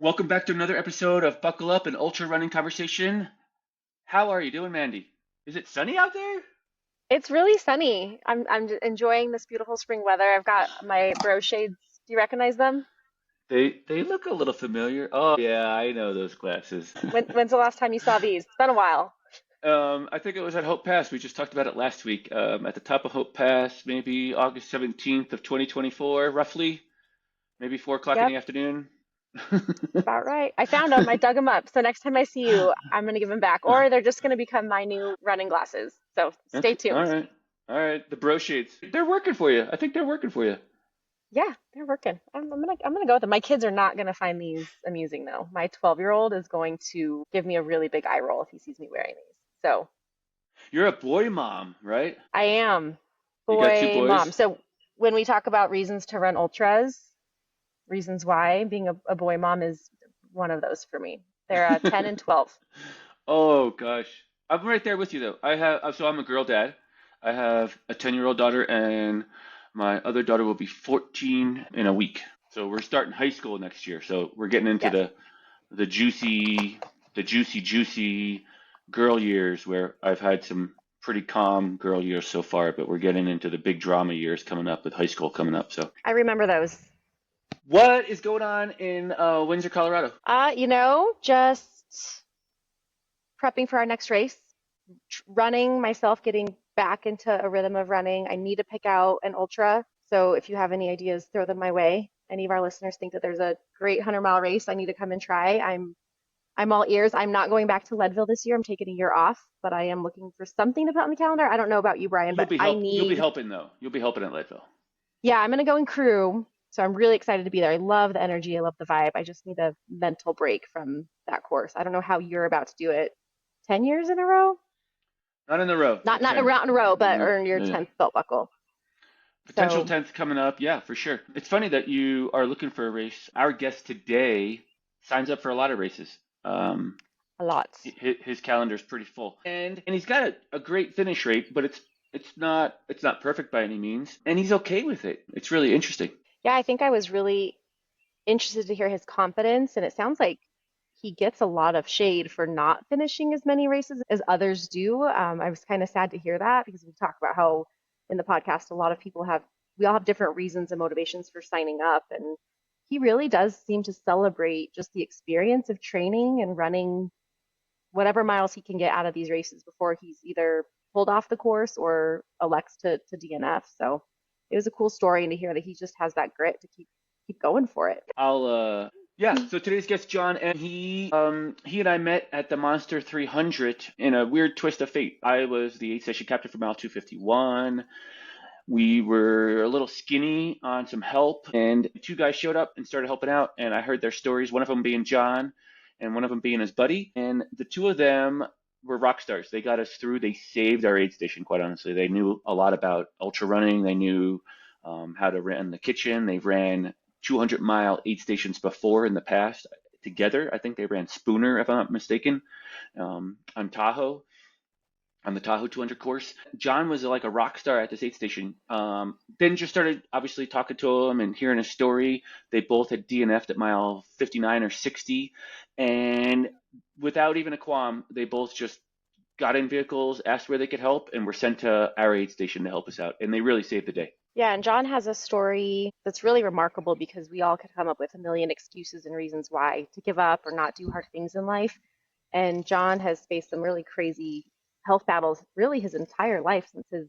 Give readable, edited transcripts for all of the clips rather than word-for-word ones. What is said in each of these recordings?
Welcome back to another episode of Buckle Up, an ultra running conversation. How are you doing, Mandy? Is it sunny out there? It's really sunny. Enjoying this beautiful spring weather. I've got my bro shades. Do you recognize them? They look a little familiar. Oh yeah, I know those glasses. When's the last time you saw these? It's been a while. I think it was at Hope Pass. We just talked about it last week. At the top of Hope Pass, maybe August 17th of 2024, roughly, maybe 4 o'clock in the Yep, afternoon. about right. I found them. I dug them up. So next time I see you, I'm gonna give them back, or they're just gonna become my new running glasses. So stay Okay, all tuned. right, all right. The bro shades. They're working for you. I think they're working for you. Yeah, they're working. I'm gonna go with them. My kids are not gonna find these amusing though. My 12-year-old is going to give me a really big eye roll if he sees me wearing these. So You're a boy mom, right? I am You got two boy mom. boys. So when we talk about reasons to run ultras, reasons why being a boy mom is one of those for me. They're 10 and 12. Oh gosh, I'm right there with you though. So I'm a girl dad. I have a 10-year-old daughter, and my other daughter will be 14 in a week. So we're starting high school next year. So we're getting into Yep. the juicy girl years where I've had some pretty calm girl years so far, but we're getting into the big drama years coming up with high school coming up. So I remember those. what is going on in Windsor, Colorado? Just prepping for our next race, running myself, getting back into a rhythm of running. I need to pick out an ultra. So if you have any ideas, throw them my way. Any of our listeners think that there's a great 100-mile race I need to come and try. I'm all ears. I'm not going back to Leadville this year. I'm taking a year off, but I am looking for something to put on the calendar. I don't know about you, Brian, but I You'll be need. helping though. You'll be helping at Leadville. Yeah, I'm gonna go in crew, so I'm really excited to be there. I love the energy, I love the vibe. I just need a mental break from that course. I don't know how you're about to do it. 10 years in a row? Not in the row, Not but not 10. in a row, but Yeah, earn your yeah. 10th belt buckle. Potential So 10th coming up. Yeah, for sure. It's funny that you are looking for a race. Our guest today signs up for a lot of races. Um, a lot. his calendar is pretty full, and he's got a great finish rate, but it's not perfect by any means, and he's okay with it. It's really interesting. Yeah, I think I was really interested to hear his confidence, and it sounds like he gets a lot of shade for not finishing as many races as others do. I was kind of sad to hear that because we talk about how in the podcast a lot of people we all have different reasons and motivations for signing up, and he really does seem to celebrate just the experience of training and running whatever miles he can get out of these races before he's either pulled off the course or elects to DNF. So it was a cool story, and to hear that he just has that grit to keep going for it. Yeah, so today's guest John, and he and I met at the Monster 300 in a weird twist of fate. I was the 8th session captain for mile 251. We were a little skinny on some help, and two guys showed up and started helping out, and I heard their stories, one of them being John and one of them being his buddy, and the two of them were rock stars. They got us through. They saved our aid station, quite honestly. They knew a lot about ultra running. They knew how to run the kitchen. They ran 200-mile aid stations before in the past together. I think they ran Spooner, if I'm not mistaken, on Tahoe, on the Tahoe 200 course. John was like a rock star at this aid station. Then just started obviously talking to him and hearing his story. They both had DNF'd at mile 59 or 60. And without even a qualm, they both just got in vehicles, asked where they could help, and were sent to our aid station to help us out. And they really saved the day. Yeah, and John has a story that's really remarkable because we all could come up with a million excuses and reasons why to give up or not do hard things in life. And John has faced some really crazy health battles really his entire life since his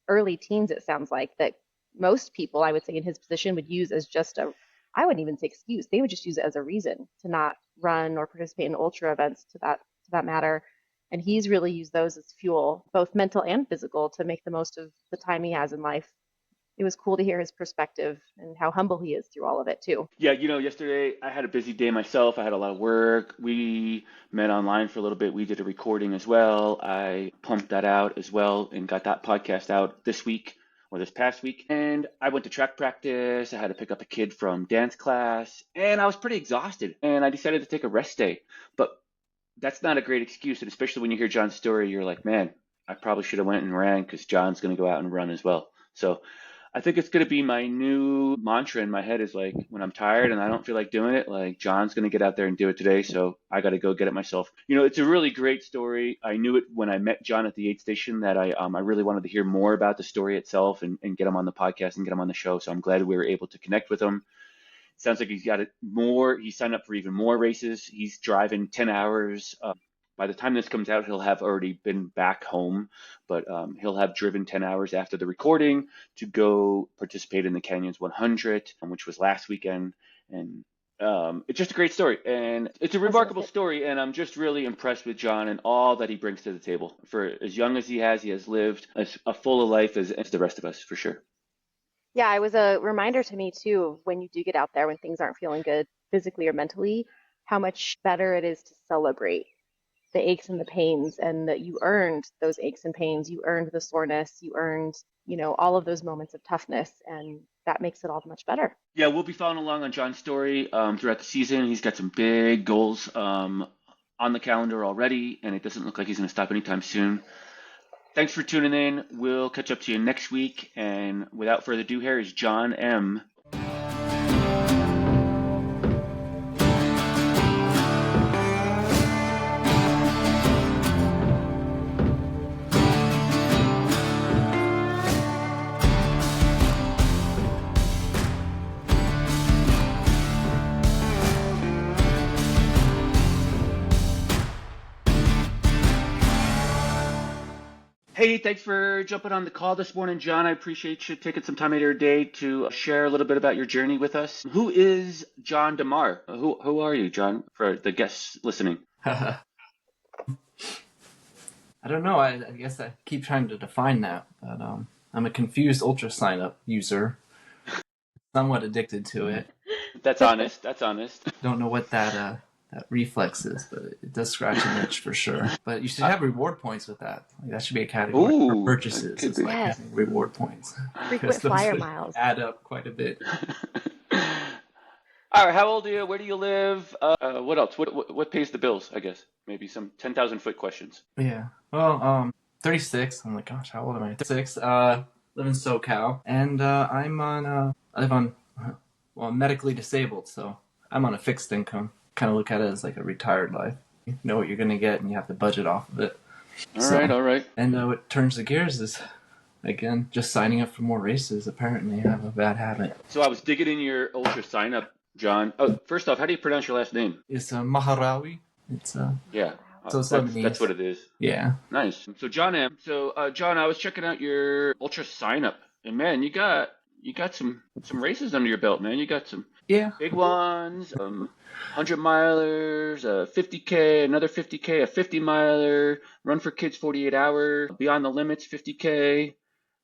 early teens, it sounds like, that most people, I would say, in his position would use as just I wouldn't even say excuse. They would just use it as a reason to not run or participate in ultra events to that matter. And he's really used those as fuel, both mental and physical, to make the most of the time he has in life. It was cool to hear his perspective and how humble he is through all of it too. Yeah, yesterday I had a busy day myself. I had a lot of work. We met online for a little bit. We did a recording as well. I pumped that out as well and got that podcast out this week or this past week. And I went to track practice. I had to pick up a kid from dance class, and I was pretty exhausted. And I decided to take a rest day. But that's not a great excuse. And especially when you hear John's story, you're like, man, I probably should have went and ran because John's going to go out and run as well. So I think it's going to be my new mantra in my head is like when I'm tired and I don't feel like doing it, like John's going to get out there and do it today. So I got to go get it myself. It's a really great story. I knew it when I met John at the aid station that I really wanted to hear more about the story itself and get him on the podcast and get him on the show. So I'm glad we were able to connect with him. Sounds like he's got it more. He signed up for even more races. He's driving 10 hours. By the time this comes out, he'll have already been back home, but he'll have driven 10 hours after the recording to go participate in the Canyons 100, which was last weekend. And it's just a great story. And it's a remarkable story. And I'm just really impressed with John and all that he brings to the table. For as young as he has lived a full life as the rest of us, for sure. Yeah, it was a reminder to me too of when you do get out there when things aren't feeling good physically or mentally, how much better it is to celebrate the aches and the pains, and that you earned those aches and pains, you earned the soreness, you earned, all of those moments of toughness, and that makes it all much better. Yeah, we'll be following along on John's story throughout the season. He's got some big goals on the calendar already, and it doesn't look like he's going to stop anytime soon. Thanks for tuning in. We'll catch up to you next week. And without further ado, here is John M. Hey, thanks for jumping on the call this morning, John. I appreciate you taking some time out of your day to share a little bit about your journey with us. Who is Jon DeMar? Who are you, John, for the guests listening? I don't know. I guess I keep trying to define that. But I'm a confused Ultra sign-up user, somewhat addicted to it. That's honest. That's honest. Don't know what that reflex is, but it does scratch an itch for sure. But you should have reward points with that. Like, that should be a category for purchases. It's like using reward points. Frequent flyer miles. Add up quite a bit. All right, how old are you? Where do you live? What else? What pays the bills, I guess? Maybe some 10,000-foot questions. Yeah. Well, 36. I'm like, gosh, how old am I? 36. Live in SoCal. And I'm medically disabled, so I'm on a fixed income. Kind of look at it as like a retired life. You know what you're going to get, and you have to budget off of it. All right. And what turns the gears is, again, just signing up for more races. Apparently, I have a bad habit. So I was digging in your Ultra sign-up, John. Oh, first off, how do you pronounce your last name? It's Maaraoui. It's yeah. So that's what it is. Yeah. Nice. So John M. So John, I was checking out your Ultra sign-up, and man, you got some races under your belt, man. You got some big ones, 100 milers, a 50K, another 50K, a 50 miler, Run for Kids 48 hour, Beyond the Limits 50K,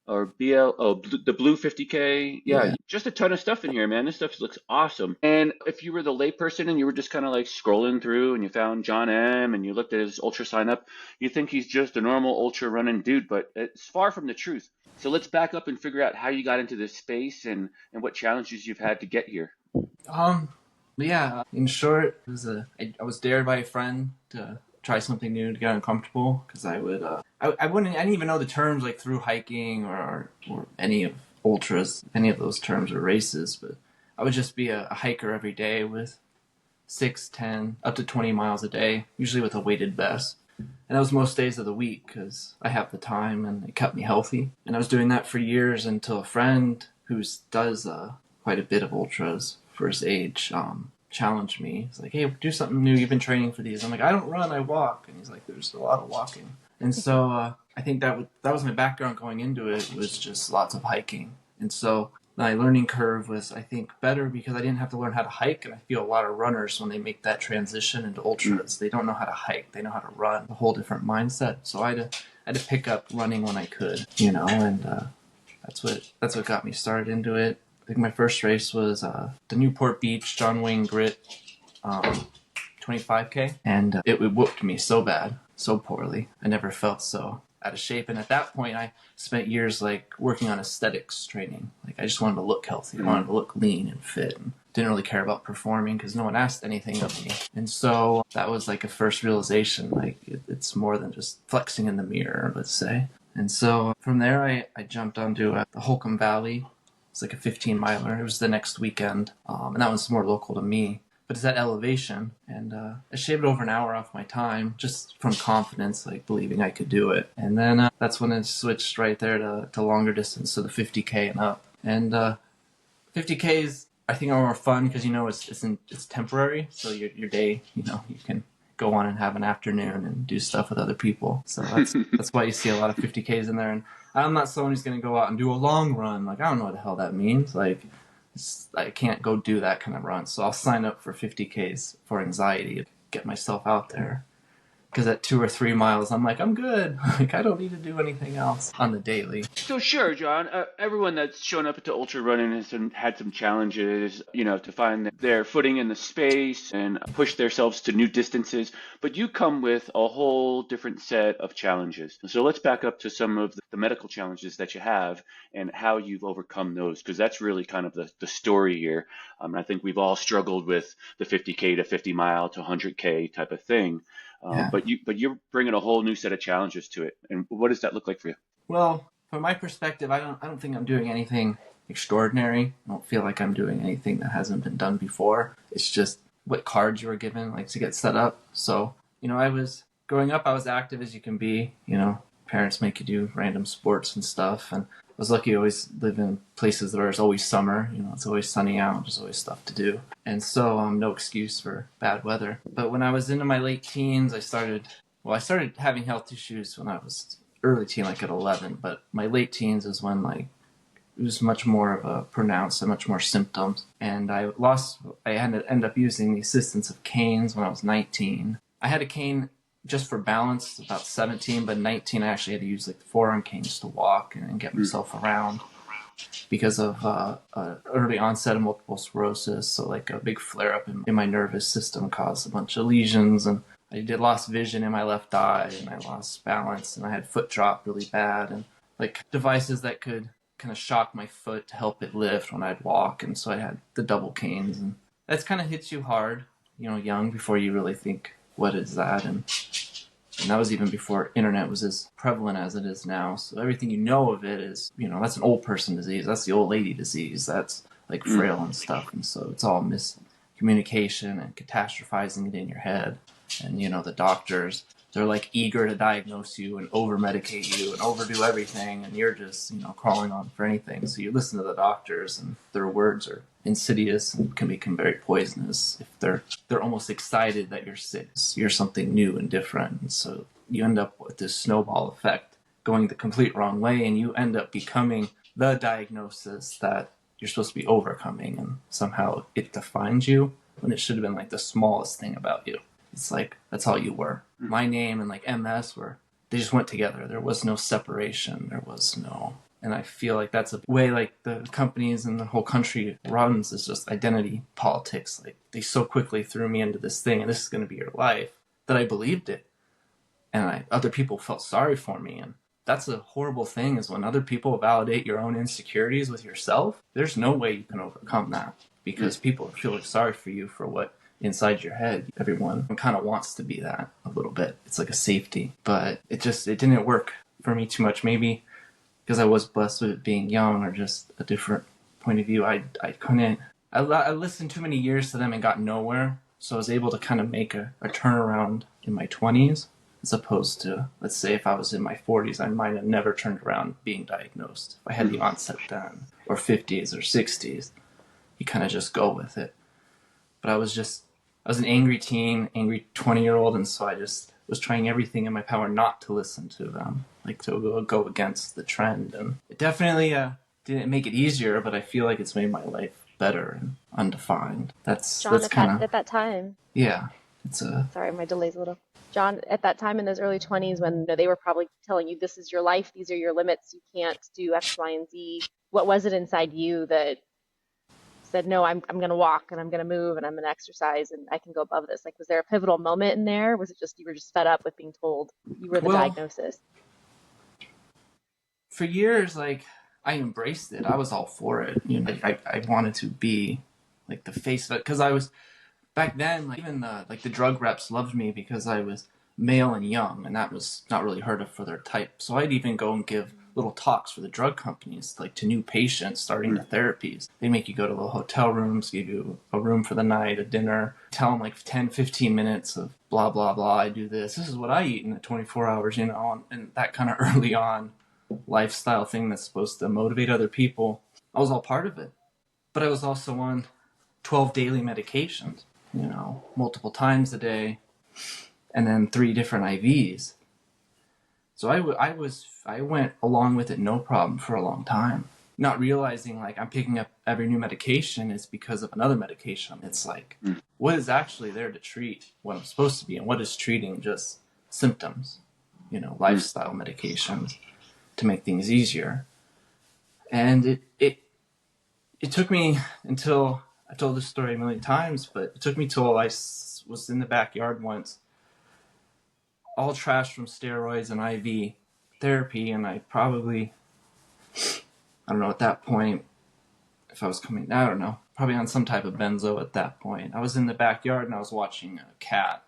or the Blue 50K. Yeah, just a ton of stuff in here, man. This stuff looks awesome. And if you were the layperson and you were just kind of like scrolling through and you found John M. and you looked at his Ultra sign up, you think he's just a normal Ultra running dude, but it's far from the truth. So let's back up and figure out how you got into this space and what challenges you've had to get here. Yeah, in short, I was dared by a friend to try something new, to get uncomfortable, because I didn't even know the terms like through hiking or any of ultras, any of those terms or races, but I would just be a hiker every day with 6, 10, up to 20 miles a day, usually with a weighted vest. And that was most days of the week because I have the time and it kept me healthy. And I was doing that for years until a friend who does quite a bit of ultras for his age challenged me. He's like, hey, do something new. You've been training for these. I'm like, I don't run, I walk. And he's like, there's a lot of walking. And so I think that was my background going into it, was just lots of hiking. And so my learning curve was, I think, better because I didn't have to learn how to hike. And I feel a lot of runners, when they make that transition into ultras, they don't know how to hike. They know how to run, a whole different mindset. So I had to pick up running when I could, and that's what got me started into it. I think my first race was the Newport Beach John Wayne Grit 25K. And it whooped me so bad, so poorly. I never felt so out of shape. And at that point, I spent years like working on aesthetics training. Like I just wanted to look healthy. I wanted to look lean and fit, and didn't really care about performing because no one asked anything of me. And so that was like a first realization, like it's more than just flexing in the mirror, let's say. And so from there, I jumped onto the Holcomb Valley It's like a 15 miler. It was the next weekend, and that one's more local to me. But it's at elevation, and I shaved over an hour off my time just from confidence, like believing I could do it. And then that's when it switched right there to longer distance, so the 50K and up. And 50Ks, I think, are more fun because, it's temporary. So your day, you can go on and have an afternoon and do stuff with other people. So that's why you see a lot of 50Ks in there. And I'm not someone who's going to go out and do a long run. Like, I don't know what the hell that means. Like, I can't go do that kind of run. So I'll sign up for 50Ks for anxiety to get myself out there. Because at 2 or 3 miles, I'm like, I'm good. Like, I don't need to do anything else on the daily. So sure, John, everyone that's shown up to ultra running has had some challenges, to find their footing in the space and push themselves to new distances. But you come with a whole different set of challenges. So let's back up to some of the medical challenges that you have and how you've overcome those, because that's really kind of the story here. I think we've all struggled with the 50K to 50 mile to 100K type of thing. Yeah. But you're bringing a whole new set of challenges to it. And what does that look like for you? Well, from my perspective, I don't think I'm doing anything extraordinary. I don't feel like I'm doing anything that hasn't been done before. It's just what cards you were given, like, to get set up. So, growing up, I was active as you can be. Parents make you do random sports and stuff. And I was lucky to always live in places where it's always summer. It's always sunny out. There's always stuff to do. And so no excuse for bad weather. But when I was into my late teens, I started having health issues when I was early teen, like at 11. But my late teens is when, like, it was much more of a pronounced and much more symptoms. And I had to end up using the assistance of canes when I was 19. I had a cane just for balance about 17, but 19 I actually had to use like the forearm canes to walk and get myself around because of early onset of multiple sclerosis. So like a big flare up in my nervous system caused a bunch of lesions, and I lost vision in my left eye, and I lost balance, and I had foot drop really bad, and like devices that could kind of shock my foot to help it lift when I'd walk. And so I had the double canes, and that's kind of hits you hard, young, before you really think, what is that? And that was even before internet was as prevalent as it is now. So everything you know of it is, that's an old person disease. That's the old lady disease. That's like frail and stuff. And so it's all miscommunication and catastrophizing it in your head. And, the doctors, they're like eager to diagnose you and over-medicate you and overdo everything. And you're just, crawling on for anything. So you listen to the doctors, and their words are insidious and can become very poisonous if they're almost excited that you're sick. You're something new and different. And so you end up with this snowball effect going the complete wrong way, and you end up becoming the diagnosis that you're supposed to be overcoming, and somehow it defines you when it should have been like the smallest thing about you. It's like that's all you were. My name and like MS they just went together. There was no separation. There was no. And I feel like that's a way like the companies and the whole country runs, is just identity politics. Like, they so quickly threw me into this thing, and this is going to be your life, that I believed it. And other people felt sorry for me. And that's a horrible thing, is when other people validate your own insecurities with yourself, there's no way you can overcome that, because people feel sorry for you for what inside your head. Everyone kind of wants to be that a little bit. It's like a safety. But it didn't work for me too much. Maybe because I was blessed with being young, or just a different point of view. I listened too many years to them and got nowhere. So I was able to kind of make a turnaround in my 20s, as opposed to, let's say, if I was in my 40s, I might have never turned around being diagnosed. If I had the onset then, or 50s or 60s, you kind of just go with it. But I was an angry teen, angry 20-year-old, and so I just was trying everything in my power not to listen to them, like to go against the trend. And it definitely didn't make it easier, but I feel like it's made my life better and undefined. John, at that time. Yeah. Sorry, my delay's a little. John, at that time in those early 20s, when they were probably telling you, this is your life, these are your limits, you can't do X, Y, and Z, what was it inside you that said, no, I'm going to walk, and I'm going to move, and I'm going to exercise, and I can go above this? Like, was there a pivotal moment in there? Was it just you were just fed up with being told you were the diagnosis? For years, like, I embraced it. I was all for it. I wanted to be like the face of it, because I was back then, like, even the drug reps loved me because I was male and young, and that was not really heard of for their type. So I'd even go and give little talks for the drug companies, like to new patients starting the therapies. They make you go to little hotel rooms, give you a room for the night, a dinner, tell them like 10, 15 minutes of blah, blah, blah. I do this. This is what I eat in the 24 hours, and that kind of early on lifestyle thing that's supposed to motivate other people. I was all part of it. But I was also on 12 daily medications, multiple times a day, and then 3 different IVs. So I went along with it no problem for a long time, not realizing like I'm picking up every new medication is because of another medication. It's like, what is actually there to treat what I'm supposed to be, and what is treating just symptoms, lifestyle medications to make things easier. And it took me until, I told this story a million times, but it took me till I was in the backyard once, all trash from steroids and IV therapy, and I don't know, at that point, if I was probably on some type of benzo at that point. I was in the backyard and I was watching a cat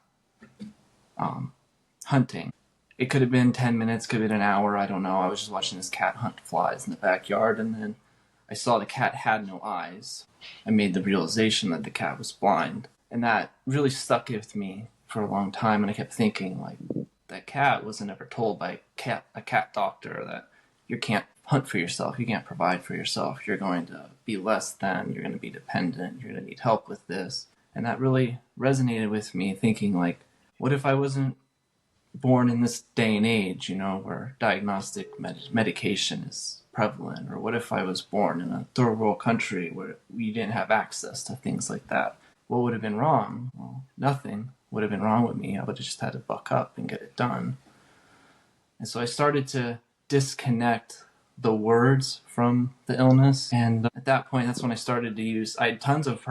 hunting. It could have been 10 minutes, could have been an hour, I don't know. I was just watching this cat hunt flies in the backyard, and then I saw the cat had no eyes. I made the realization that the cat was blind, and that really stuck with me for a long time. And I kept thinking, like, that cat wasn't ever told by a cat doctor that you can't hunt for yourself, you can't provide for yourself, you're going to be less than, you're going to be dependent, you're going to need help with this. And that really resonated with me, thinking like, what if I wasn't born in this day and age, where diagnostic medication is prevalent? Or what if I was born in a third world country where we didn't have access to things like that? What would have been wrong? Well, nothing would have been wrong with me. I would have just had to buck up and get it done. And so I started to disconnect the words from the illness. And at that point, that's when I started to use, I had tons of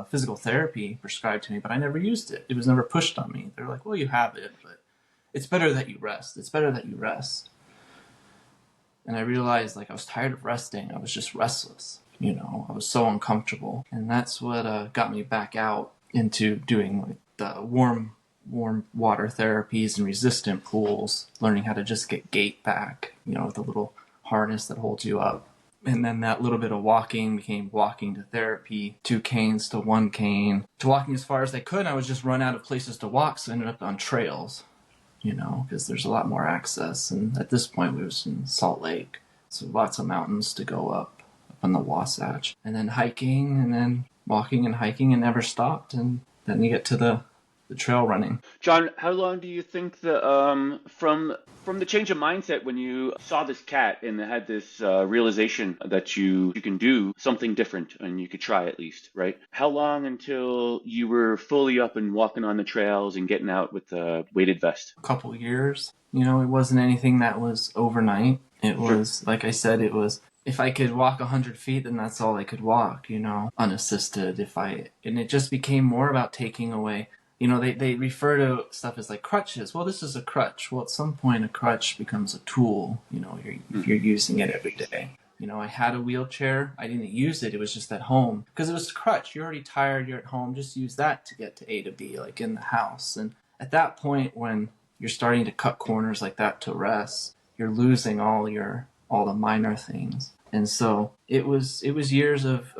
physical therapy prescribed to me, but I never used it. It was never pushed on me. They're like, well, you have it, but it's better that you rest. It's better that you rest. And I realized like I was tired of resting. I was just restless. I was so uncomfortable. And that's what got me back out into doing like the warm water therapies and resistant pools, learning how to just get gait back, with a little harness that holds you up. And then that little bit of walking became walking to therapy, 2 canes to 1 cane, to walking as far as I could. I would just run out of places to walk, so I ended up on trails, because there's a lot more access. And at this point, we was in Salt Lake, so lots of mountains to go up on the Wasatch. And then hiking, and then walking and hiking, and never stopped. And then you get to the trail running. Jon, how long do you think from the change of mindset when you saw this cat and had this realization that you can do something different and you could try at least, right? How long until you were fully up and walking on the trails and getting out with the weighted vest? A couple years. It wasn't anything that was overnight. It was, like I said, it was, if I could walk 100 feet, then that's all I could walk, unassisted. And it just became more about taking away. They refer to stuff as like crutches. Well, this is a crutch. Well, at some point, a crutch becomes a tool. You're using it every day. I had a wheelchair. I didn't use it. It was just at home because it was a crutch. You're already tired. You're at home. Just use that to get to A to B, like in the house. And at that point, when you're starting to cut corners like that to rest, you're losing all the minor things. And so it was years of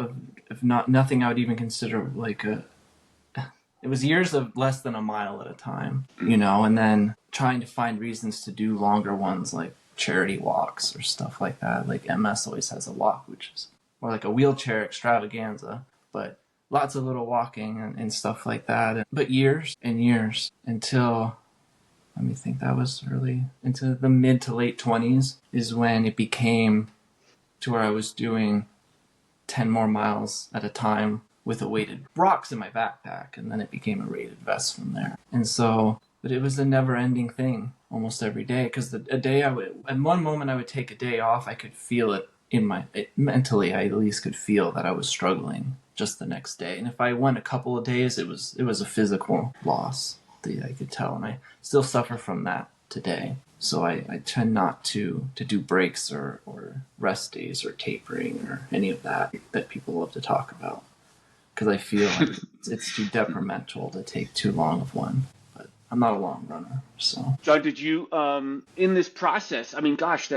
nothing I would even consider like it was years of less than a mile at a time, and then trying to find reasons to do longer ones like charity walks or stuff like that. Like MS always has a walk, which is more like a wheelchair extravaganza, but lots of little walking and stuff like that. But years and years until, let me think, that was really into the mid to late 20s is when it became to where I was doing 10 more miles at a time with a weighted rocks in my backpack, and then it became a weighted vest from there. And so, but it was a never-ending thing almost every day, because at one moment I would take a day off, I could feel it mentally, I at least could feel that I was struggling just the next day. And if I went a couple of days, it was a physical loss that I could tell, and I still suffer from that today. So I tend not to do breaks or rest days or tapering or any of that people love to talk about, because I feel like it's too detrimental to take too long of one. But I'm not a long runner. So John, did you in this process? I mean, gosh,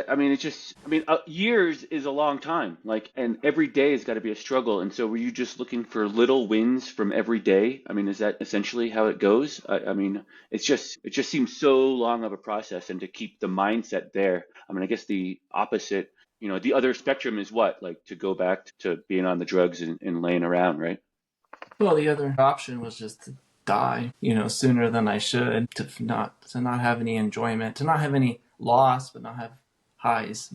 years is a long time. Like, and every day has got to be a struggle. And so, were you just looking for little wins from every day? I mean, is that essentially how it goes? I mean, it just seems so long of a process, and to keep the mindset there. I mean, I guess the opposite, the other spectrum is what, like to go back to being on the drugs and laying around, right? well, the other option was just to die, sooner than I should, to not have any enjoyment, to not have any loss, but not have highs.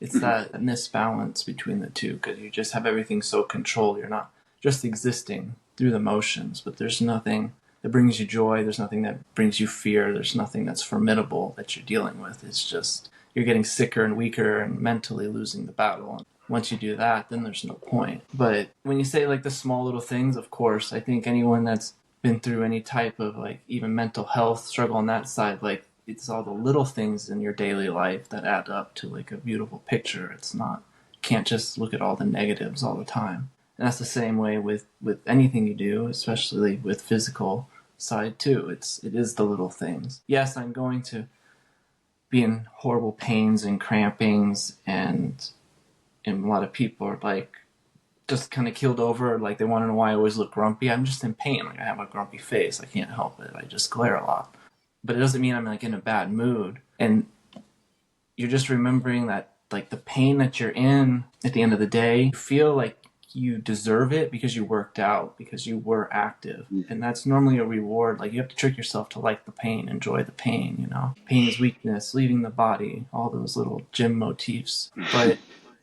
It's that misbalance between the two, because you just have everything so controlled. You're not just existing through the motions, but there's nothing that brings you joy. There's nothing that brings you fear. There's nothing that's formidable that you're dealing with. It's just you're getting sicker and weaker and mentally losing the battle. And once you do that, then there's no point. But when you say like the small little things, of course, I think anyone that's been through any type of like even mental health struggle on that side, like it's all the little things in your daily life that add up to like a beautiful picture. It's not, you can't just look at all the negatives all the time. And that's the same way with anything you do, especially with physical side too. It is the little things. Yes, I'm going to be in horrible pains and crampings, and a lot of people are like just kind of keeled over, like they want to know why I always look grumpy. I'm just in pain. Like I have a grumpy face. I can't help it. I just glare a lot. But it doesn't mean I'm like in a bad mood. And you're just remembering that like the pain that you're in at the end of the day, you feel like you deserve it because you worked out, because you were active. And that's normally a reward. Like you have to trick yourself to like the pain, enjoy the pain, Pain is weakness, leaving the body, all those little gym motifs. But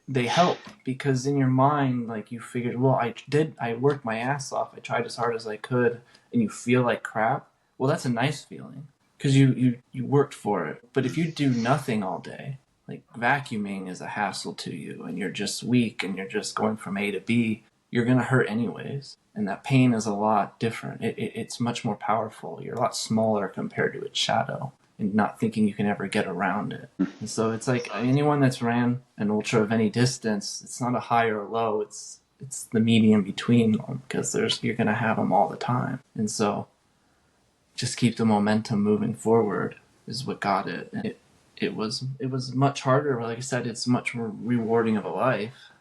they help because in your mind, like you figured, well, I worked my ass off. I tried as hard as I could, and you feel like crap. Well, that's a nice feeling because you worked for it. But if you do nothing all day, like vacuuming is a hassle to you, and you're just weak and you're just going from A to B, you're going to hurt anyways. And that pain is a lot different. It's much more powerful. You're a lot smaller compared to its shadow, and not thinking you can ever get around it. And so it's like anyone that's ran an ultra of any distance, it's not a high or a low, it's the medium between them, because you're going to have them all the time. And so just keep the momentum moving forward is what got it. And it was much harder, but like I said, it's much more rewarding of a life,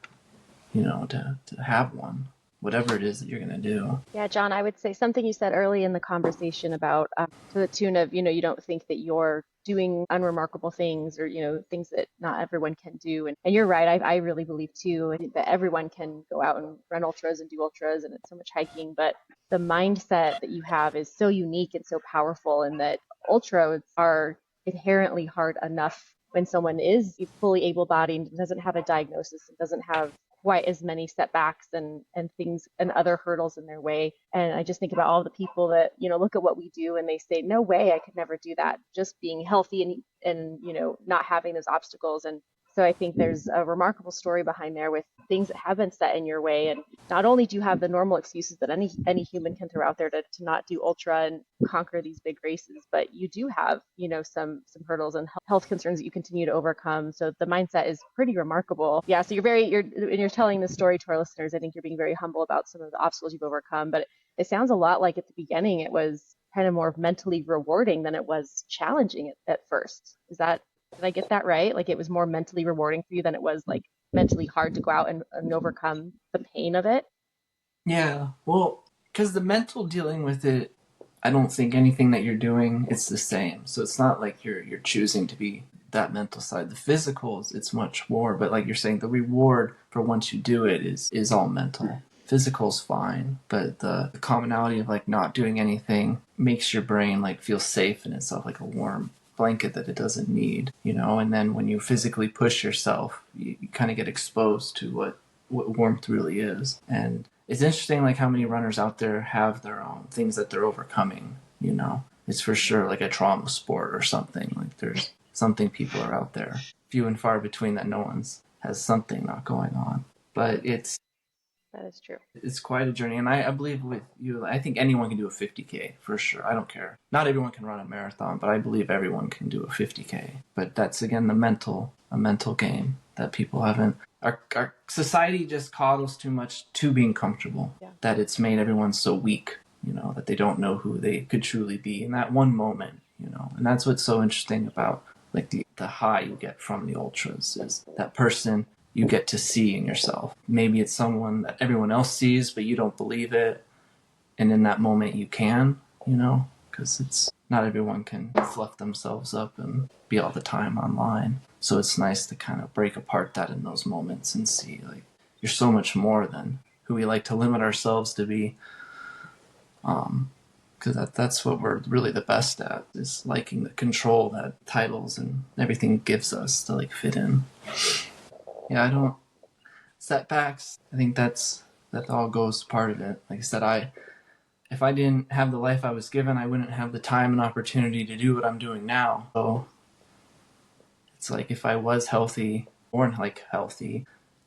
to have one, whatever it is that you're going to do. Yeah, John, I would say something you said early in the conversation about to the tune of, you don't think that you're doing unremarkable things or, things that not everyone can do. And you're right. I really believe too that everyone can go out and run ultras and do ultras, and it's so much hiking. But the mindset that you have is so unique and so powerful, and that ultras are inherently hard enough when someone is fully able-bodied and doesn't have a diagnosis and doesn't have quite as many setbacks and things and other hurdles in their way. And I just think about all the people that, look at what we do and they say, no way, I could never do that. Just being healthy and not having those obstacles. And so I think there's a remarkable story behind there with things that have been set in your way. And not only do you have the normal excuses that any human can throw out there to not do ultra and conquer these big races, but you do have, some hurdles and health concerns that you continue to overcome. So the mindset is pretty remarkable. Yeah. So you're telling this story to our listeners, I think you're being very humble about some of the obstacles you've overcome, but it sounds a lot like at the beginning, it was kind of more mentally rewarding than it was challenging at first. Did I get that right? Like it was more mentally rewarding for you than it was like mentally hard to go out and overcome the pain of it? Yeah, well, because the mental dealing with it, I don't think anything that you're doing, it's the same. So it's not like you're choosing to be that mental side. The physical, it's much more, but like you're saying, the reward for once you do it is all mental. Physical's fine, but the commonality of like not doing anything makes your brain like feel safe in itself, like a warm blanket that it doesn't need, and then when you physically push yourself, you kind of get exposed to what warmth really is. And it's interesting like how many runners out there have their own things that they're overcoming. It's for sure like a trauma sport or something. Like there's something people are out there, few and far between, that no one's has something not going on. But That is true. it's quite a journey. And I believe with you, I think anyone can do a 50K for sure. I don't care. Not everyone can run a marathon, but I believe everyone can do a 50K. But that's, again, a mental game that people haven't. Our society just coddles too much to being comfortable, that it's made everyone so weak. that they don't know who they could truly be in that one moment, and that's what's so interesting about like the high you get from the ultras is that person you get to see in yourself. Maybe it's someone that everyone else sees, but you don't believe it. And in that moment you can, because it's not everyone can fluff themselves up and be all the time online. So it's nice to kind of break apart that in those moments and see like you're so much more than who we like to limit ourselves to be. Because that's what we're really the best at, is liking the control that titles and everything gives us to like fit in. Yeah, setbacks, I think that all goes part of it. Like I said, if I didn't have the life I was given, I wouldn't have the time and opportunity to do what I'm doing now. So it's like if I was healthy, born like healthy,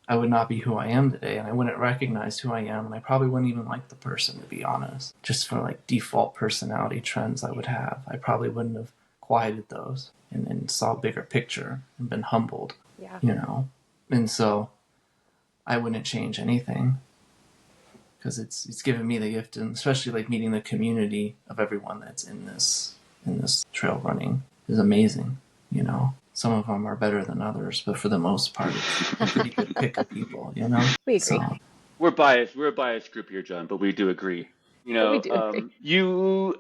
I would not be who I am today, and I wouldn't recognize who I am, and I probably wouldn't even like the person, to be honest. Just for like default personality trends I would have, I probably wouldn't have quieted those and saw a bigger picture and been humbled. Yeah. And so I wouldn't change anything, because it's given me the gift, and especially like meeting the community of everyone that's in this trail running is amazing. Some of them are better than others, but for the most part, it's a pretty good pick of people. We agree. So, We're biased. We're a biased group here, John, but we do agree. We do agree. You're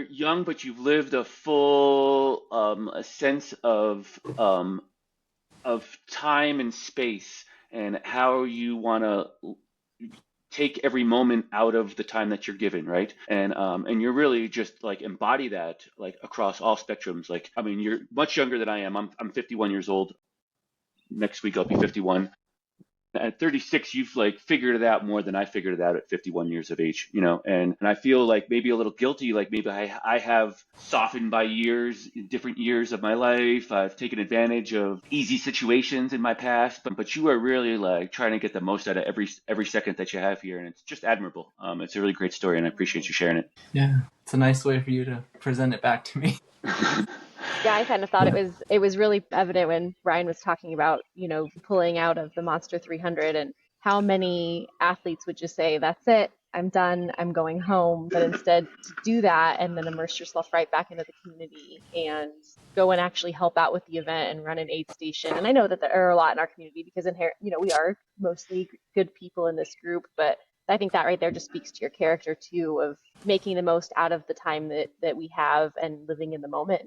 young, but you've lived a full a sense of time and space, and how you want to take every moment out of the time that you're given, right? And you're really just like embody that like across all spectrums. Like, I mean, you're much younger than I am. I'm 51 years old. Next week I'll be 51. At 36, you've like figured it out more than I figured it out at 51 years of age, and I feel like maybe a little guilty, like maybe I have softened by different years of my life. I've taken advantage of easy situations in my past, but you are really like trying to get the most out of every second that you have here, and it's just admirable. It's a really great story, and I appreciate you sharing it. Yeah, it's a nice way for you to present it back to me. Yeah, I kind of thought it was really evident when Ryan was talking about, pulling out of the Monster 300, and how many athletes would just say, that's it, I'm done, I'm going home. But instead to do that and then immerse yourself right back into the community and go and actually help out with the event and run an aid station. And I know that there are a lot in our community because we are mostly good people in this group, but I think that right there just speaks to your character too, of making the most out of the time that we have and living in the moment.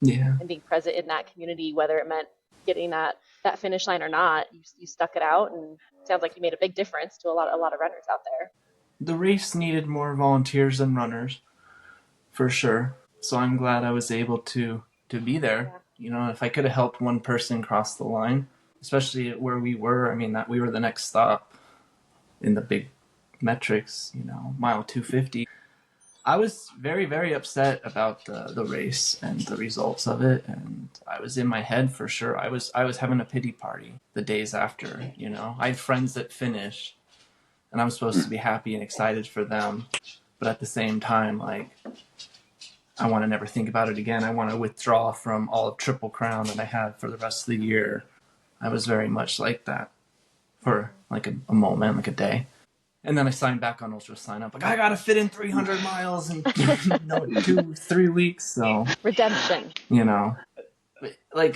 And being present in that community, whether it meant getting that finish line or not, you stuck it out, and it sounds like you made a big difference to a lot of runners out there. The race needed more volunteers than runners, for sure. So I'm glad I was able to be there. Yeah. If I could have helped one person cross the line, especially where we were, I mean, that we were the next stop in the big metrics, mile 250. I was very, very upset about the race and the results of it, and I was in my head for sure. I was having a pity party the days after. I had friends that finished, and I was supposed to be happy and excited for them, but at the same time, like, I want to never think about it again. I want to withdraw from all of Triple Crown that I had for the rest of the year. I was very much like that for like a moment, like a day. And then I signed back on Ultra Sign Up. Like, I got to fit in 300 miles in 2-3 weeks. So redemption. Like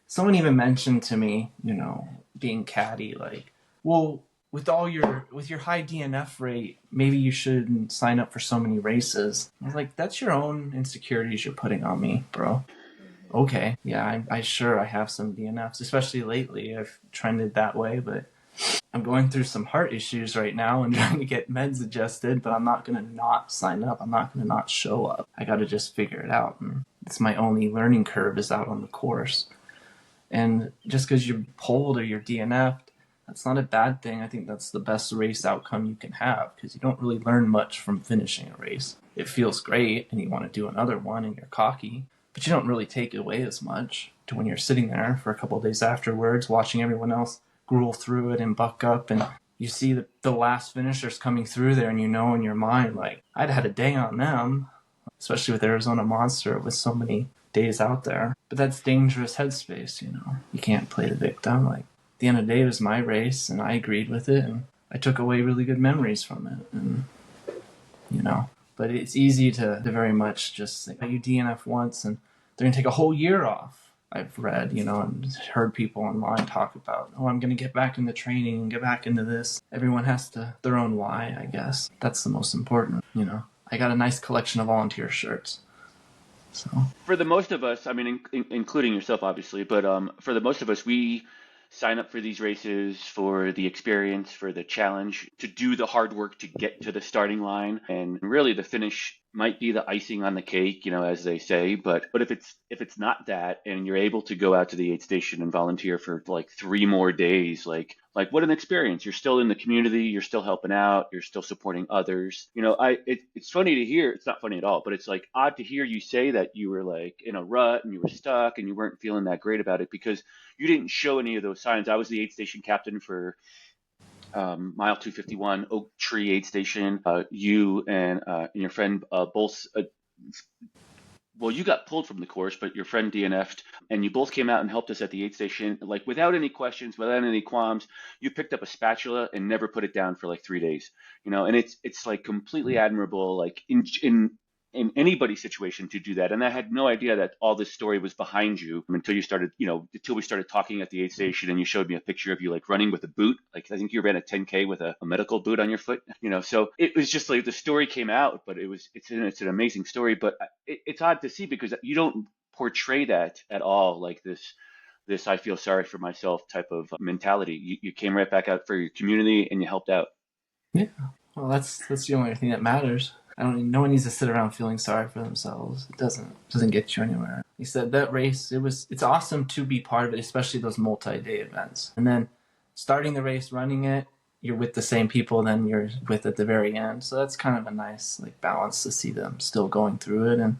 someone even mentioned to me, being catty, like, well, with your high DNF rate, maybe you shouldn't sign up for so many races. I was like, that's your own insecurities you're putting on me, bro. Okay, yeah, I have some DNFs, especially lately. I've trended that way, but I'm going through some heart issues right now and trying to get meds adjusted, but I'm not going to not sign up. I'm not going to not show up. I got to just figure it out. And it's my only learning curve is out on the course. And just because you're pulled or you're DNF'd, that's not a bad thing. I think that's the best race outcome you can have, because you don't really learn much from finishing a race. It feels great and you want to do another one and you're cocky, but you don't really take away as much to when you're sitting there for a couple of days afterwards watching everyone else gruel through it and buck up, and you see the last finishers coming through there, and in your mind, like, I'd had a day on them, especially with Arizona Monster with so many days out there. But that's dangerous headspace. You can't play the victim. Like, at the end of the day, it was my race and I agreed with it, and I took away really good memories from it. And, but it's easy to very much just think, you DNF once and they're going to take a whole year off. I've read, and heard people online talk about, I'm going to get back into training and get back into this. Everyone has their own why, I guess. That's the most important, I got a nice collection of volunteer shirts. So for the most of us, I mean, including yourself, obviously, but for the most of us, we sign up for these races for the experience, for the challenge, to do the hard work to get to the starting line, and really the finish might be the icing on the cake, as they say. But if it's not that, and you're able to go out to the aid station and volunteer for like 3 more days, like what an experience. You're still in the community, you're still helping out, you're still supporting others. It's funny to hear. It's not funny at all, but it's like odd to hear you say that you were like in a rut and you were stuck and you weren't feeling that great about it, because you didn't show any of those signs. I was the aid station captain for mile 251, Oak Tree Aid Station. You and your friend both, well, you got pulled from the course, but your friend DNF'd, and you both came out and helped us at the aid station, like without any questions, without any qualms. You picked up a spatula and never put it down for like 3 days, and it's like completely admirable, like in anybody's situation to do that. And I had no idea that all this story was behind you until we started talking at the aid station, and you showed me a picture of you like running with a boot. Like I think you ran a 10K with a medical boot on your foot, so it was just like the story came out, but it's an amazing story. But it's odd to see because you don't portray that at all, like this I feel sorry for myself type of mentality. You came right back out for your community and you helped out. Yeah. Well, that's the only thing that matters. No one needs to sit around feeling sorry for themselves. It doesn't get you anywhere. He said that race, it's awesome to be part of it, especially those multi-day events. And then starting the race, running it, you're with the same people then you're with at the very end. So that's kind of a nice balance to see them still going through it, and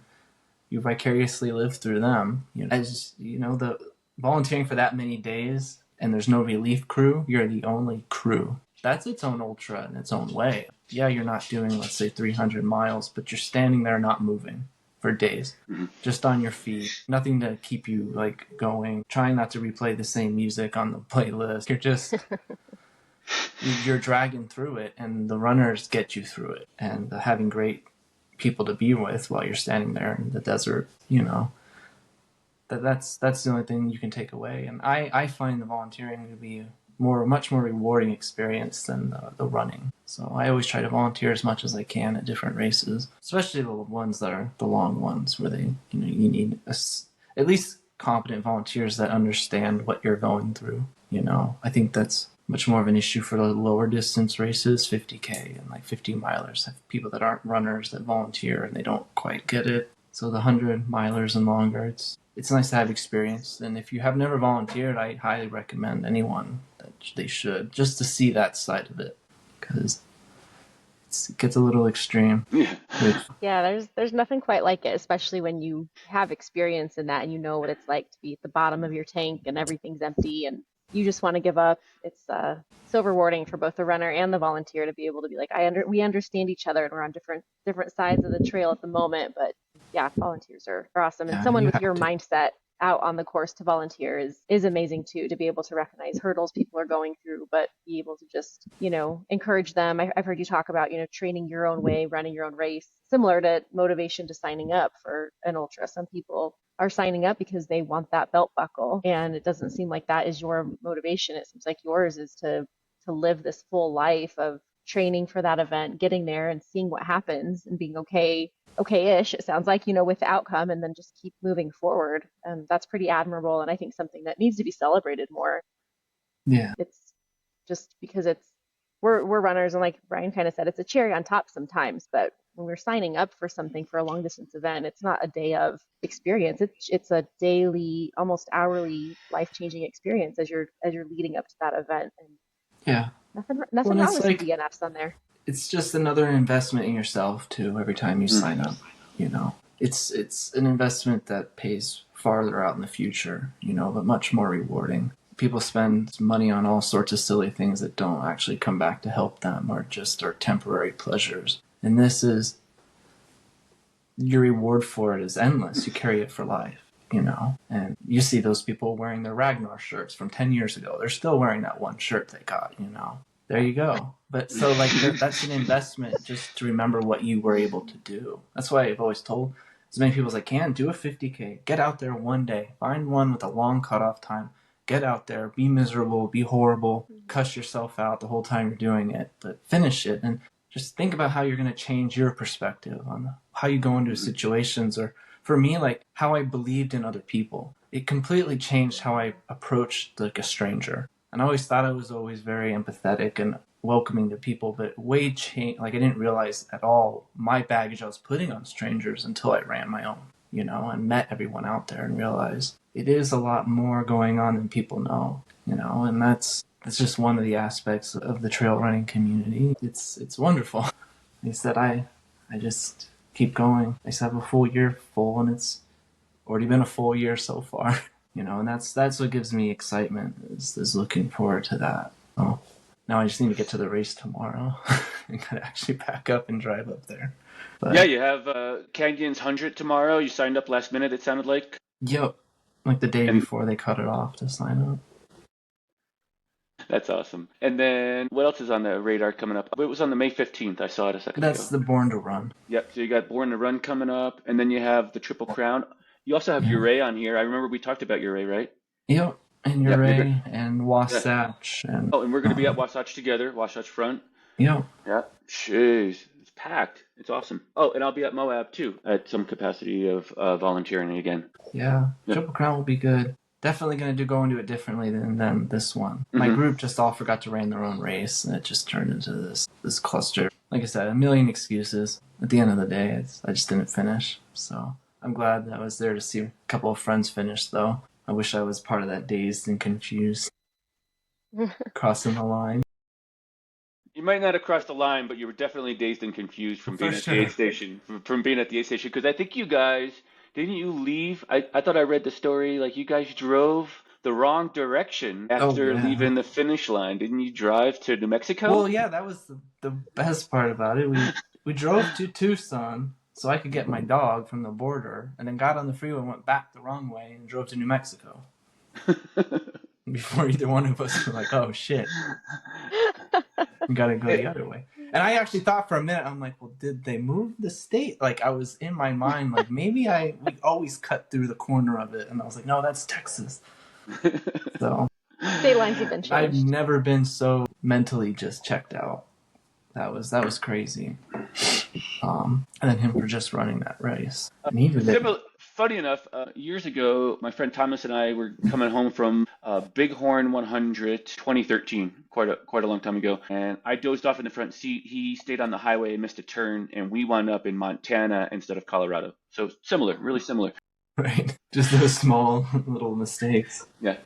you vicariously live through them. The volunteering for that many days and there's no relief crew, you're the only crew. That's its own ultra in its own way. Yeah, you're not doing, let's say, 300 miles, but you're standing there not moving for days, just on your feet. Nothing to keep you going, trying not to replay the same music on the playlist. You're just, you're dragging through it, and the runners get you through it. And having great people to be with while you're standing there in the desert, that's the only thing you can take away. And I find the volunteering to be much more rewarding experience than the running. So I always try to volunteer as much as I can at different races, especially the ones that are the long ones where they, you need at least competent volunteers that understand what you're going through. I think that's much more of an issue for the lower distance races, 50K and 50 milers. Have people that aren't runners that volunteer and they don't quite get it. So the 100 milers and longer, it's nice to have experience. And if you have never volunteered, I highly recommend anyone that they should, just to see that side of it, because it gets a little extreme. Yeah, there's nothing quite like it, especially when you have experience in that and you know what it's like to be at the bottom of your tank and everything's empty and you just want to give up. It's so rewarding for both the runner and the volunteer to be able to be like, we understand each other and we're on different sides of the trail at the moment, but yeah, volunteers are awesome. And someone with your mindset out on the course to volunteer is amazing too, to be able to recognize hurdles people are going through, but be able to just, encourage them. I've heard you talk about, training your own way, running your own race, similar to motivation to signing up for an ultra. Some people are signing up because they want that belt buckle, and it doesn't seem like that is your motivation. It seems like yours is to live this full life of training for that event, getting there and seeing what happens and being okay-ish, it sounds like, with the outcome, and then just keep moving forward. And that's pretty admirable, and I think something that needs to be celebrated more. Yeah. It's just because we're runners, and like Brian kind of said, it's a cherry on top sometimes, but when we're signing up for something for a long distance event, it's not a day of experience. It's a daily, almost hourly, life-changing experience as you're leading up to that event. And yeah, nothing wrong with DNFs on there. It's just another investment in yourself too. Every time you sign up, it's an investment that pays farther out in the future, but much more rewarding. People spend money on all sorts of silly things that don't actually come back to help them, or just are temporary pleasures. And this is, your reward for it is endless. You carry it for life, and you see those people wearing their Ragnar shirts from 10 years ago. They're still wearing that one shirt they got, There you go. But so like that's an investment just to remember what you were able to do. That's why I've always told as many people as I can, do a 50K. Get out there one day. Find one with a long cutoff time. Get out there. Be miserable. Be horrible. Cuss yourself out the whole time you're doing it. But finish it. And just think about how you're going to change your perspective on how you go into situations. Or for me, like how I believed in other people. It completely changed how I approached like a stranger. And I always thought I was always very empathetic and welcoming to people, but way changed. Like I didn't realize at all my baggage I was putting on strangers until I ran my own, you know, and met everyone out there and realized it is a lot more going on than people know, you know, and that's just one of the aspects of the trail running community. It's wonderful. He said I just keep going. I just have a full year full, and it's already been a full year so far. You know, and that's what gives me excitement is looking forward to that. Oh, now I just need to get to the race tomorrow and gotta actually pack up and drive up there. But, yeah, you have Canyon's 100 tomorrow. You signed up last minute, it sounded like. Yep, like the day before they cut it off to sign up. That's awesome. And then what else is on the radar coming up? It was on the May 15th. I saw it a second ago. That's the Born to Run. Yep, so you got Born to Run coming up, and then you have the Triple Crown. You also have Uray on here. I remember we talked about Uray, right? Yep, and Uray and Wasatch. Yeah. And we're going to be at Wasatch together, Wasatch Front. Yep. Yeah, jeez, it's packed. It's awesome. Oh, and I'll be at Moab too, at some capacity of volunteering again. Yeah, Triple Crown will be good. Definitely going to go into it differently than this one. Mm-hmm. My group just all forgot to run their own race, and it just turned into this cluster. Like I said, a million excuses. At the end of the day, I just didn't finish, so... I'm glad that I was there to see a couple of friends finish, though. I wish I was part of that dazed and confused crossing the line. You might not have crossed the line, but you were definitely dazed and confused from being at the aid station. From being at the aid station, because I think you guys didn't you leave? I thought I read the story like you guys drove the wrong direction after leaving the finish line. Didn't you drive to New Mexico? Well, yeah, that was the best part about it. We drove to Tucson so I could get my dog from the border, and then got on the freeway and went back the wrong way and drove to New Mexico. Before either one of us were like, oh shit, we gotta go the other way. And I actually thought for a minute, I'm like, well, did they move the state? Like I was in my mind, like maybe we always cut through the corner of it, and I was like, no, that's Texas. So state lines have been changed. I've never been so mentally just checked out. That was crazy. And then him for just running that race. And he did it. Funny enough, years ago, my friend Thomas and I were coming home from Bighorn 100 2013, quite a long time ago. And I dozed off in the front seat. He stayed on the highway and missed a turn, and we wound up in Montana instead of Colorado. So similar, really similar. Right. Just those small little mistakes. Yeah.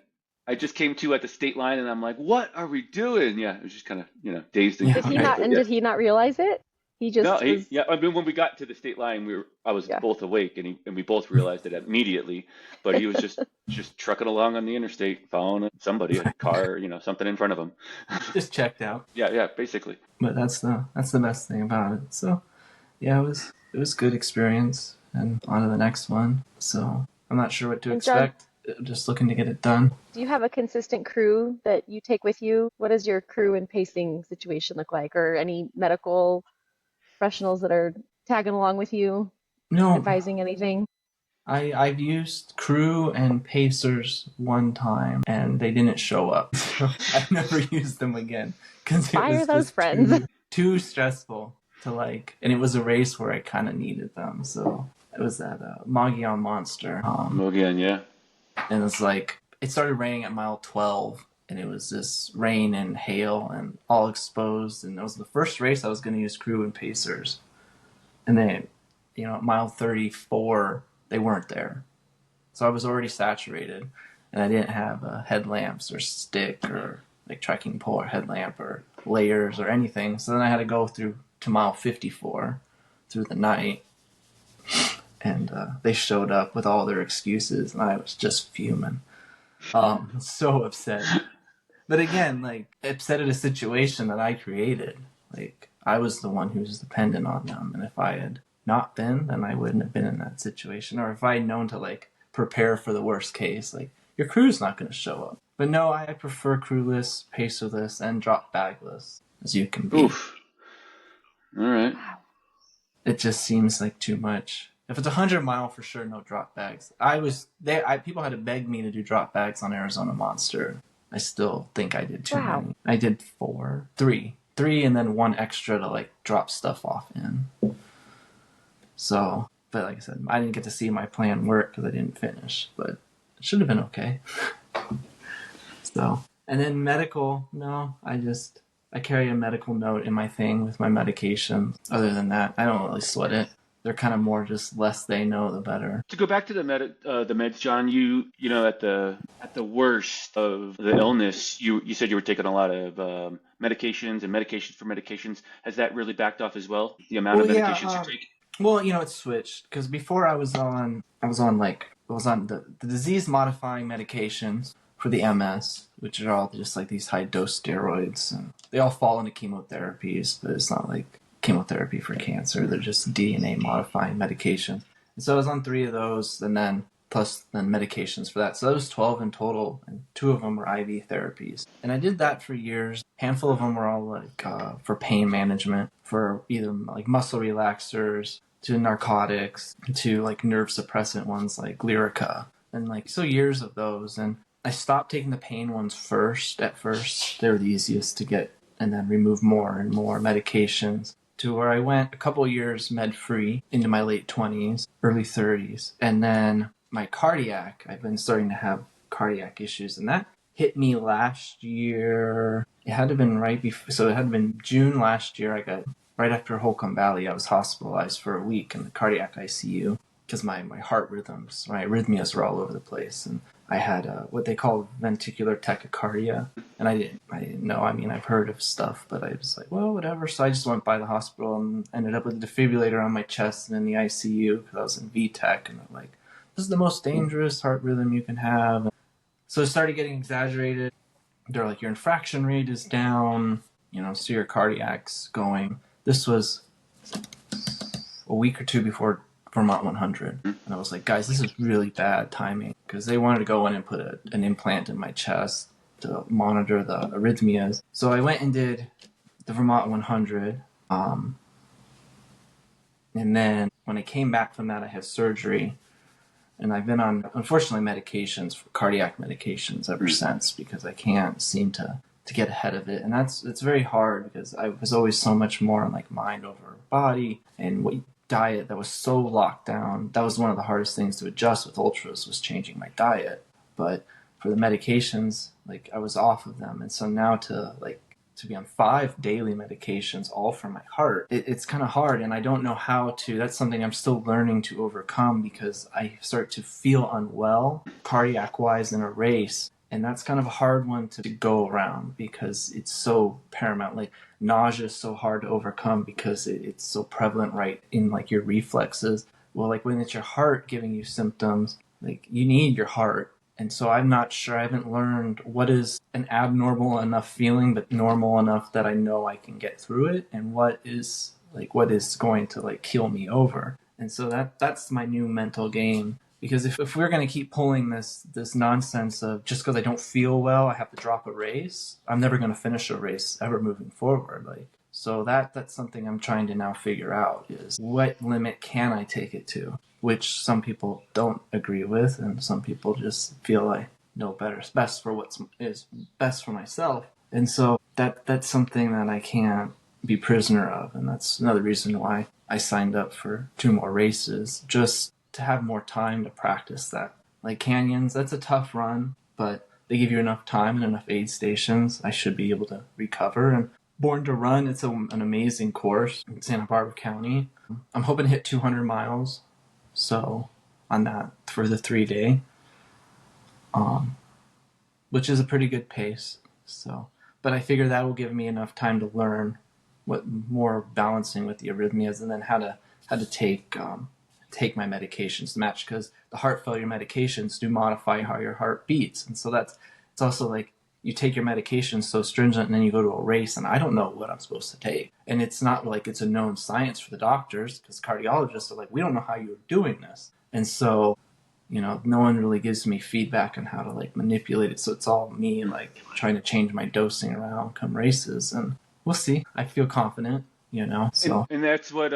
I just came to at the state line, and I'm like, what are we doing? Yeah, it was just kind of, dazed. And Did he not realize it? He just I mean, when we got to the state line, I was both awake, and we both realized it immediately. But he was just trucking along on the interstate, following somebody, a car, something in front of him. Just checked out. Yeah, basically. But that's the best thing about it. So, yeah, it was good experience, and on to the next one. So I'm not sure what to expect. Just looking to get it done. Do you have a consistent crew that you take with you? What does your crew and pacing situation look like, or any medical professionals that are tagging along with you? No. Advising anything? I've used crew and pacers one time, and they didn't show up. So I've never used them again. Fire those friends. Too stressful to and it was a race where I kind of needed them. So it was that Mogollon Monster. Mogollon, yeah. And it's it started raining at mile 12, and it was this rain and hail and all exposed. And it was the first race I was going to use crew and pacers. And then, at mile 34, they weren't there. So I was already saturated, and I didn't have headlamps or stick or trekking pole or headlamp or layers or anything. So then I had to go through to mile 54 through the night. And they showed up with all their excuses, and I was just fuming. So upset. But again, upset at a situation that I created. I was the one who was dependent on them. And if I had not been, then I wouldn't have been in that situation. Or if I had known to, prepare for the worst case, your crew's not going to show up. But no, I prefer crewless, pacerless, and drop bagless as you can be. Oof. All right. Wow. It just seems like too much. If it's 100-mile, for sure, no drop bags. People had to beg me to do drop bags on Arizona Monster. I still think I did too many. I did three, and then one extra to like drop stuff off in. So, but like I said, I didn't get to see my plan work because I didn't finish, but it should have been okay. So, and then medical, no, I carry a medical note in my thing with my medications. Other than that, I don't really sweat it. They're kind of more just less they know, the better. To go back to the meds, John, you know at the worst of the illness, you said you were taking a lot of medications and medications for medications. Has that really backed off as well? The amount of medications you take? Well, it's switched because before I was on the disease modifying medications for the MS, which are all just like these high dose steroids, and they all fall into chemotherapies, but it's not like chemotherapy for cancer. They're just DNA modifying medications. And so I was on 3 of those, and then plus then medications for that. So that was 12 in total, and 2 of them were IV therapies. And I did that for years. A handful of them were all like for pain management, for either like muscle relaxers, to narcotics, to like nerve suppressant ones like Lyrica, and like so years of those. And I stopped taking the pain ones at first. They were the easiest to get, and then remove more and more medications to where I went a couple years med-free into my late 20s, early 30s. And then my cardiac, I've been starting to have cardiac issues, and that hit me last year. It had to have been it had to have been June last year. I got, right after Holcomb Valley, I was hospitalized for a week in the cardiac ICU because my heart rhythms, my arrhythmias were all over the place. And I had what they call ventricular tachycardia, and I didn't know. I mean, I've heard of stuff, but I was like, well, whatever. So I just went by the hospital and ended up with a defibrillator on my chest and in the ICU because I was in VTech, and they're like, this is the most dangerous heart rhythm you can have. So it started getting exaggerated. They're like, your infraction rate is down, so your cardiac's going. This was a week or 2 before Vermont 100. And I was like, guys, this is really bad timing, because they wanted to go in and put an implant in my chest to monitor the arrhythmias. So I went and did the Vermont 100. And then when I came back from that, I had surgery. And I've been on, unfortunately, medications, for cardiac medications ever since, because I can't seem to get ahead of it. And it's very hard, because I was always so much more on like mind over body, and what diet that was so locked down. That was one of the hardest things to adjust with ultras, was changing my diet. But for the medications, like I was off of them. And so now to be on 5 daily medications, all for my heart, it's kind of hard. And I don't know how to, that's something I'm still learning to overcome, because I start to feel unwell cardiac wise in a race. And that's kind of a hard one to go around, because it's so paramount. Like nausea is so hard to overcome because it's so prevalent right in like your reflexes. Well, like when it's your heart giving you symptoms, like you need your heart. And so I'm not sure, I haven't learned what is an abnormal enough feeling, but normal enough that I know I can get through it, and what is going to like kill me over. And so that's my new mental game. Because if we're going to keep pulling this nonsense of just because I don't feel well, I have to drop a race, I'm never going to finish a race ever moving forward. So that's something I'm trying to now figure out, is what limit can I take it to, which some people don't agree with, and some people just feel I know better is best for what is best for myself. And so that's something that I can't be prisoner of, and that's another reason why I signed up for 2 more races, just to have more time to practice that. Like canyons, that's a tough run, but they give you enough time and enough aid stations. I should be able to recover. And Born to Run, it's an amazing course in Santa Barbara County. I'm hoping to hit 200 miles, so on that for the 3-day, which is a pretty good pace. So, but I figure that will give me enough time to learn what more balancing with the arrhythmias, and then how to take my medications to match, because the heart failure medications do modify how your heart beats. And so it's also like you take your medications so stringent, and then you go to a race and I don't know what I'm supposed to take. And it's not like it's a known science for the doctors, because cardiologists are like, we don't know how you're doing this. And so no one really gives me feedback on how to like manipulate it. So it's all me like trying to change my dosing around come races, and we'll see. I feel confident, so. And that's what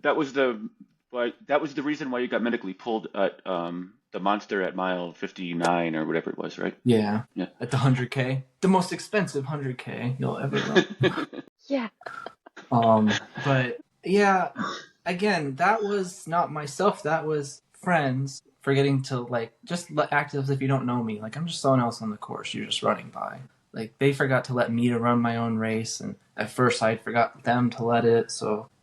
that was the reason why you got medically pulled at the monster at mile 59 or whatever it was, right? Yeah. Yeah. At the 100K, the most expensive 100K you'll ever run. Yeah. But yeah, again, that was not myself. That was friends forgetting to like just act as if you don't know me. Like I'm just someone else on the course. You're just running by. Like they forgot to let me to run my own race, and at first I forgot them to let it.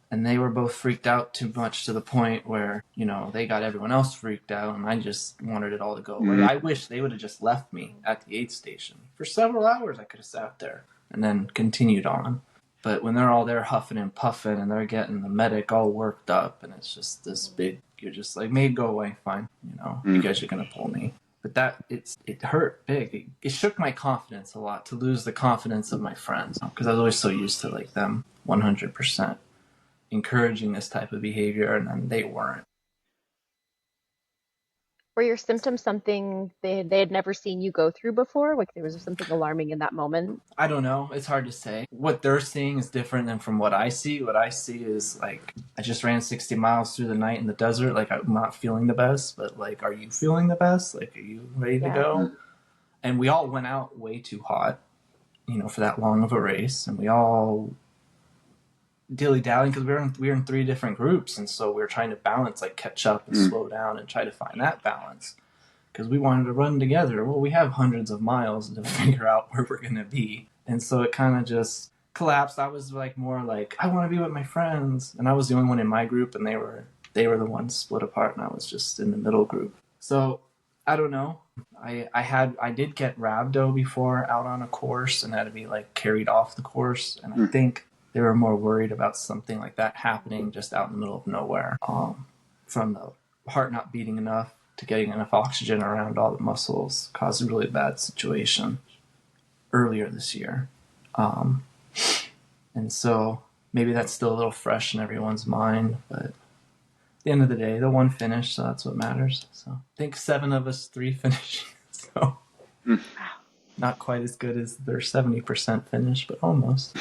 And they were both freaked out too much to the point where they got everyone else freaked out, and I just wanted it all to go away. I wish they would have just left me at the aid station for several hours. I could have sat there and then continued on. But when they're all there huffing and puffing and they're getting the medic all worked up and it's just this big, you're just like, maybe go away, fine. You guys are going to pull me. But it hurt big. It shook my confidence a lot to lose the confidence of my friends because I was always so used to like them 100% encouraging this type of behavior, and then they weren't. Were your symptoms something they had never seen you go through before? Like there was something alarming in that moment? I don't know. It's hard to say. What they're seeing is different than from what I see. What I see is like, I just ran 60 miles through the night in the desert. Like I'm not feeling the best, but like, are you feeling the best? Like, are you ready to go? And we all went out way too hot, for that long of a race. And we all dilly-dallying because we were in 3 different groups, and so we were trying to balance, like catch up and slow down and try to find that balance because we wanted to run together. Well, we have hundreds of miles to figure out where we're going to be, and so it kind of just collapsed. I was like more like, I want to be with my friends, and I was the only one in my group, and they were the ones split apart, and I was just in the middle group. So I don't know. I did get rhabdo before out on a course and had to be like carried off the course, and I think they were more worried about something like that happening just out in the middle of nowhere, from the heart not beating enough to getting enough oxygen around all the muscles. Caused a really bad situation earlier this year. And so maybe that's still a little fresh in everyone's mind, but at the end of the day, the one finished, so that's what matters. So I think 7 of us, 3 finished. So not quite as good as their 70% finish, but almost.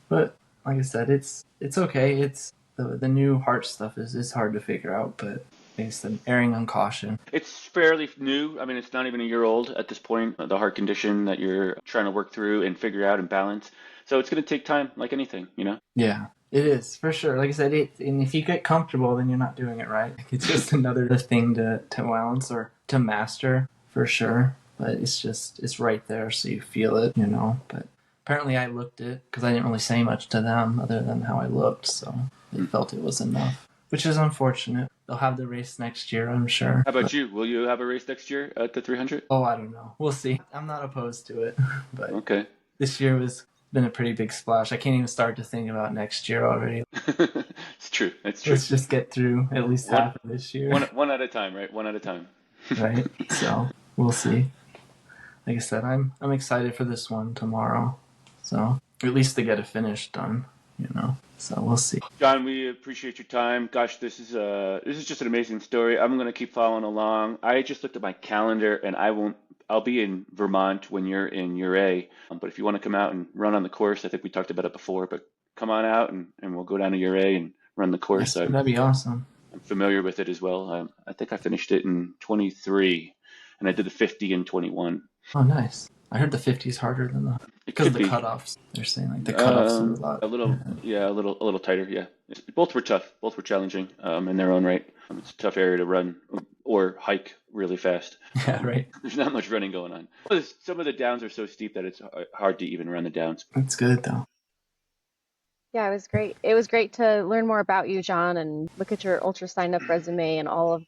But like I said, it's okay. It's the new heart stuff is hard to figure out, but like I said, erring on caution. It's fairly new. I mean, it's not even a year old at this point, the heart condition that you're trying to work through and figure out and balance. So it's going to take time, like anything, Yeah, it is, for sure. Like I said, and if you get comfortable, then you're not doing it right. It's just another thing to balance or to master, for sure. But it's right there, so you feel it, but apparently I looked it because I didn't really say much to them other than how I looked, so they felt it was enough, which is unfortunate. They'll have the race next year, I'm sure. How about you? Will you have a race next year at the 300? Oh, I don't know. We'll see. I'm not opposed to it, but okay. This year been a pretty big splash. I can't even start to think about next year already. It's true. It's true. Let's just get through at least half of this year. One at a time, right? One at a time. Right. So we'll see. Like I said, I'm excited for this one tomorrow. So at least to get a finish done, So we'll see. Jon, we appreciate your time. Gosh, this is just an amazing story. I'm gonna keep following along. I just looked at my calendar, and I'll be in Vermont when you're in Uray. But if you want to come out and run on the course, I think we talked about it before. But come on out, and we'll go down to Uray and run the course. Yes, that'd be awesome. I'm familiar with it as well. I think I finished it in 23, and I did the 50 in 21. Oh, nice. I heard the 50 is harder than the because of the cutoffs. They're saying like the cutoffs are a little tighter. Yeah, both were tough. Both were challenging in their own right. It's a tough area to run or hike really fast. Yeah, right. There's not much running going on. Some of the downs are so steep that it's hard to even run the downs. That's good though. Yeah, it was great. It was great to learn more about you, Jon, and look at your ultra sign up resume and all of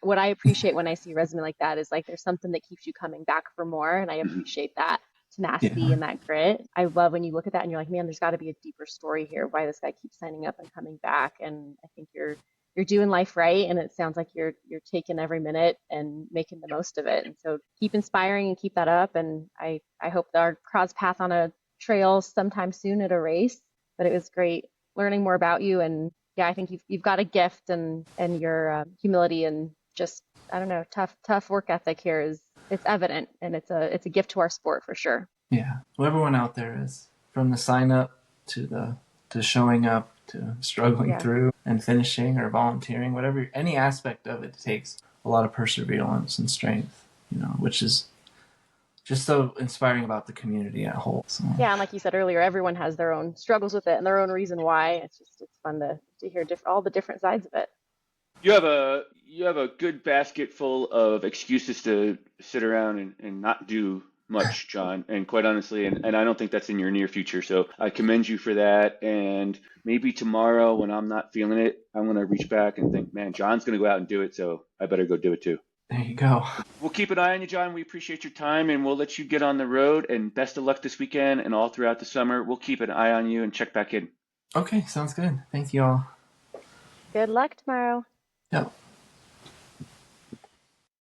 what I appreciate when I see a resume like that is like there's something that keeps you coming back for more. And I appreciate that tenacity and that grit. I love when you look at that and you're like, man, there's got to be a deeper story here why this guy keeps signing up and coming back. And I think you're doing life right. And it sounds like you're taking every minute and making the most of it. And so keep inspiring and keep that up. And I hope that our cross path on a trail sometime soon at a race. But it was great learning more about you. And yeah, I think you've got a gift and your humility and just I don't know, tough work ethic here it's evident, and it's a gift to our sport for sure. Yeah. Well, everyone out there is, from the sign up to showing up to struggling through and finishing or volunteering, whatever, any aspect of it takes a lot of perseverance and strength, which is just so inspiring about the community as a whole. So. Yeah, and like you said earlier, everyone has their own struggles with it and their own reason why. It's fun to hear all the different sides of it. You have a good basket full of excuses to sit around and not do much, John. And quite honestly, and I don't think that's in your near future. So I commend you for that. And maybe tomorrow when I'm not feeling it, I'm gonna reach back and think, man, John's gonna go out and do it, so I better go do it too. There you go. We'll keep an eye on you, John. We appreciate your time, and we'll let you get on the road. And best of luck this weekend and all throughout the summer. We'll keep an eye on you and check back in. Okay, sounds good. Thank you all. Good luck tomorrow. Yep.